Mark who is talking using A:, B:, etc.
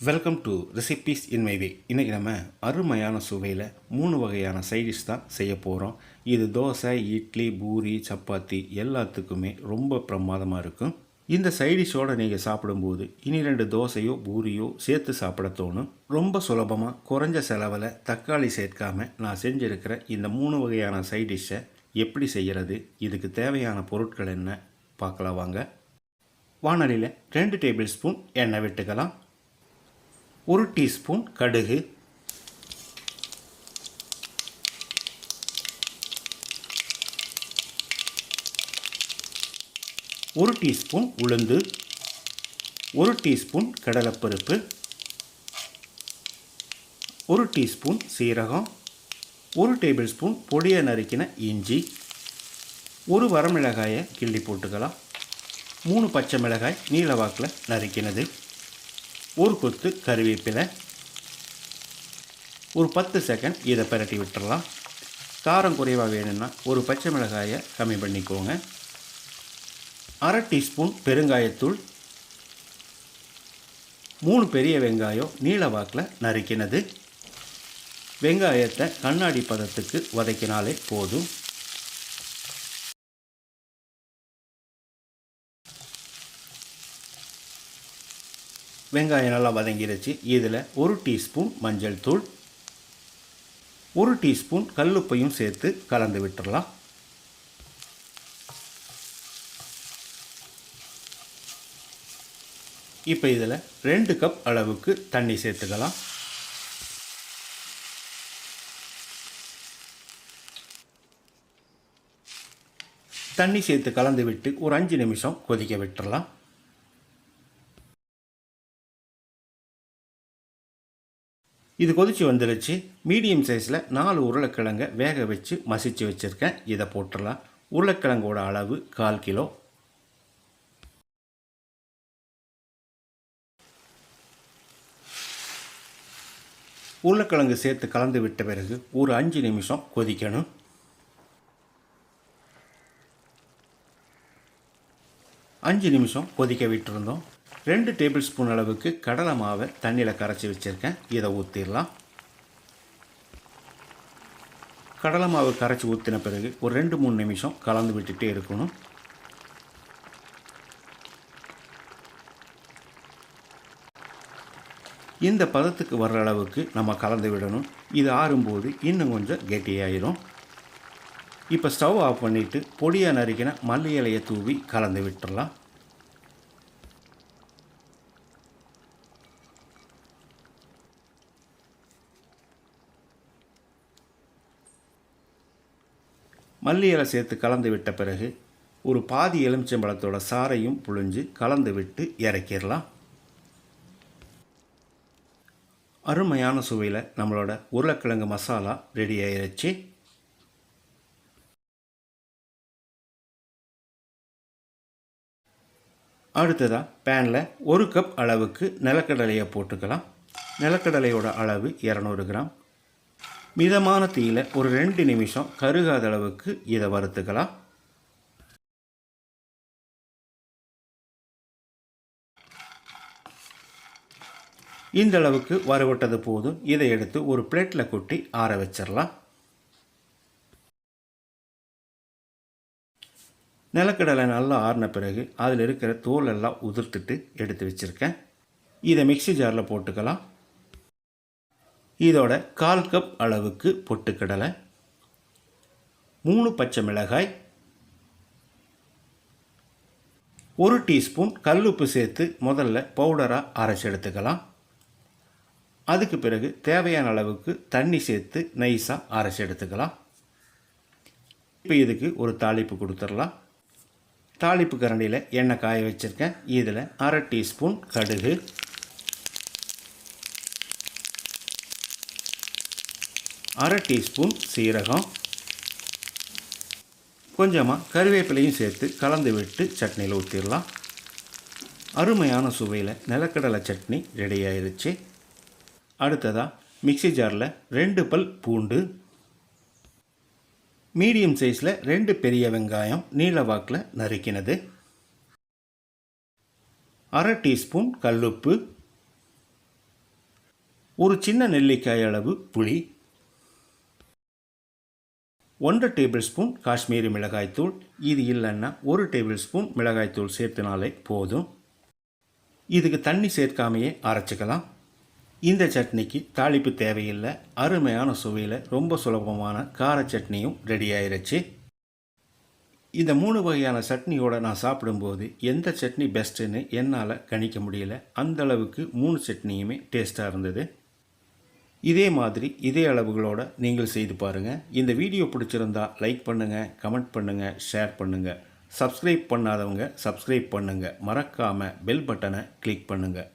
A: Welcome to recipes in my way. இன்றைக்கி நம்ம அருமையான சுவையில் 3 வகையான சைடிஷ் தான் செய்ய போகிறோம். இது தோசை, இட்லி, பூரி, சப்பாத்தி எல்லாத்துக்குமே ரொம்ப பிரமாதமாக இருக்கும். இந்த சைடிஷோடு நீங்கள் சாப்பிடும்போது இனி 2 தோசையோ பூரியோ சேர்த்து சாப்பிட தோணும். ரொம்ப சுலபமாக குறைஞ்ச செலவில் தக்காளி சேர்க்காமல் நான் செஞ்சுருக்கிற இந்த 3 வகையான சைடிஷை எப்படி செய்கிறது, இதுக்கு தேவையான பொருட்கள் என்ன பார்க்கலாம் வாங்க. வாணலியில் 2 டேபிள் ஸ்பூன் எண்ணெய் விட்டுக்கலாம். 1 டீஸ்பூன் கடுகு, 1 டீஸ்பூன் உளுந்து, 1 டீஸ்பூன் கடலைப்பருப்பு, 1 டீஸ்பூன் சீரகம், 1 டேபிள் ஸ்பூன் பொடியை நறுக்கின இஞ்சி, 1 வரமிளகாயை கிள்ளி போட்டுக்கலாம். 3 பச்சை மிளகாய் நீல வாக்கில் நறுக்கினது, 1 கொத்து கருவேப்பிலை, ஒரு 10 செகண்ட் இதை பிரட்டி விட்டுடலாம். காரம் குறைவாக வேணும்னா ஒரு பச்சை மிளகாயை கம்மி பண்ணிக்கோங்க. 1/2 டீஸ்பூன் பெருங்காயத்தூள், 3 பெரிய வெங்காயம் நீல வாக்கில் நறுக்கினது. வெங்காயத்தை கண்ணாடி பதத்துக்கு வதக்கினாலே போதும். வெங்காயம் நல்லா வதங்கிடுச்சு. இதில் 1 டீஸ்பூன் மஞ்சள் தூள், 1 டீஸ்பூன் கல்லுப்பையும் சேர்த்து கலந்து விட்டுடலாம். இப்போ இதில் 2 கப் அளவுக்கு தண்ணி சேர்த்துக்கலாம். தண்ணி சேர்த்து கலந்து விட்டு ஒரு 5 நிமிஷம் கொதிக்க விட்டுடலாம். இது கொதித்து வந்துடுச்சு. மீடியம் சைஸில் 4 உருளைக்கிழங்கை வேக வச்சு மசிச்சு வச்சுருக்கேன். இதை போட்டுடலாம். உருளைக்கிழங்கோட அளவு 1/4 கிலோ. உருளைக்கிழங்கு சேர்த்து கலந்து விட்ட பிறகு ஒரு 5 நிமிஷம் கொதிக்கணும். அஞ்சு நிமிஷம் கொதிக்க விட்டுருந்தோம். 2 டேபிள் ஸ்பூன் அளவுக்கு கடலை மாவை தண்ணியில் கரைச்சி வச்சுருக்கேன். இதை ஊற்றிடலாம். கடலை மாவு கரைச்சி ஊற்றின பிறகு ஒரு 2-3 நிமிஷம் கலந்து விட்டுட்டே இருக்கணும். இந்த பதத்துக்கு வர்ற அளவுக்கு நம்ம கலந்து விடணும். இது ஆறும்போது இன்னும் கொஞ்சம் கெட்டியாயிரும். இப்போ ஸ்டவ் ஆஃப் பண்ணிவிட்டு பொடியாக நறுக்கின மல்லி இலையை தூவி கலந்து விட்டுடலாம். மல்லி இலை சேர்த்து கலந்து விட்ட பிறகு ஒரு பாதி எலுமிச்சம்பழத்தோட சாறையும் புழிஞ்சு கலந்து விட்டு இறக்கிடலாம். அருமையான சுவையில் நம்மளோட உருளைக்கிழங்கு மசாலா ரெடி ஆயிருச்சு. அடுத்ததாக பேனில் 1 கப் அளவுக்கு நிலக்கடலையை போட்டுக்கலாம். நிலக்கடலையோட அளவு 200 கிராம். மிதமான தீயில் ஒரு 2 நிமிஷம் கருகாத அளவுக்கு இதை வறுத்துக்கலாம். இந்த அளவுக்கு வறுவட்டது போதும். இதை எடுத்து ஒரு பிளேட்டில் கொட்டி ஆற வச்சிடலாம். நிலக்கடலை நல்லா ஆறின பிறகு அதில் இருக்கிற தோல் எல்லாம் உதிர்த்துட்டு எடுத்து வச்சுருக்கேன். இதை மிக்ஸி ஜாரில் போட்டுக்கலாம். இதோட 1/4 கப் அளவுக்கு பொட்டுக்கடலை, 3 பச்சை மிளகாய், 1 டீஸ்பூன் கல்லுப்பு சேர்த்து முதல்ல பவுடராக அரைச்சி எடுத்துக்கலாம். அதுக்கு பிறகு தேவையான அளவுக்கு தண்ணி சேர்த்து நைஸாக அரைச்சி எடுத்துக்கலாம். இப்போ இதுக்கு ஒரு தாளிப்பு கொடுத்துடலாம். தாளிப்பு கரண்டியில் எண்ணெய் காய வச்சுருக்கேன். இதில் 1/2 டீஸ்பூன் கடுகு, 1/2 டீஸ்பூன் சீரகம், கொஞ்சமாக கருவேப்பிலையும் சேர்த்து கலந்து விட்டு சட்னியில் ஊற்றிடலாம். அருமையான சுவையில் நிலக்கடலை சட்னி ரெடி ஆயிடுச்சு. அடுத்ததாக மிக்ஸி ஜாரில் 2 பல் பூண்டு, மீடியம் சைஸில் 2 பெரிய வெங்காயம் நீல வாக்கில் நறுக்கினது, 1/2 டீஸ்பூன் கல்லுப்பு, ஒரு சின்ன நெல்லிக்காய் அளவு புளி, 1 டேபிள் ஸ்பூன் காஷ்மீரி மிளகாய்த்தூள். இது இல்லைன்னா 1 டேபிள் ஸ்பூன் மிளகாய்த்தூள் சேர்த்துனாலே போதும். இதுக்கு தண்ணி சேர்க்காமையே அரைச்சிக்கலாம். இந்த சட்னிக்கு தாளிப்பு தேவையில்லை. அருமையான சுவையில் ரொம்ப சுலபமான கார சட்னியும் ரெடி ஆயிருச்சு. இந்த 3 வகையான சட்னியோட நான் சாப்பிடும்போது எந்த சட்னி பெஸ்ட்டுன்னு என்னால் கணிக்க முடியல. அந்தளவுக்கு 3 சட்னியுமே டேஸ்ட்டாக இருந்தது. இதே மாதிரி இதே அளவுகளோட நீங்கள் செய்து பாருங்கள். இந்த வீடியோ பிடிச்சிருந்தா லைக் பண்ணுங்கள், கமெண்ட் பண்ணுங்கள், ஷேர் பண்ணுங்கள். சப்ஸ்கிரைப் பண்ணாதவங்க சப்ஸ்கிரைப் பண்ணுங்கள். மறக்காமல் பெல் பட்டனை கிளிக் பண்ணுங்கள்.